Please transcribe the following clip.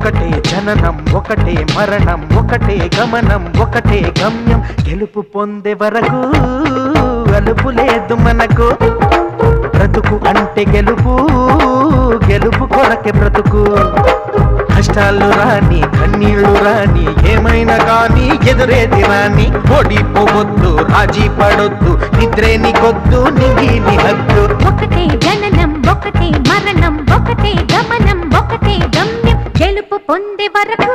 ఒకటే జననం ఒకటే మరణం ఒకటే గమనం ఒకటే గమ్యం గెలుపు పొందే వరకు అలుపు లేదు మనకు బ్రతుకు అంటే గెలుపు గెలుపు కొరకే బ్రతుకు కష్టాలు రాని కన్నీళ్లు రాని ఏమైనా కానీ ఎదురేది రాని ఓడిపోవద్దు రాజీ పడొద్దు నిద్రే నీకొద్దు నీ హద్దు ఒకటే జననం ఒకటే మరణం ఒకటే గమనం ఒకటే గమ్యం గెలుపు పొందే వరకు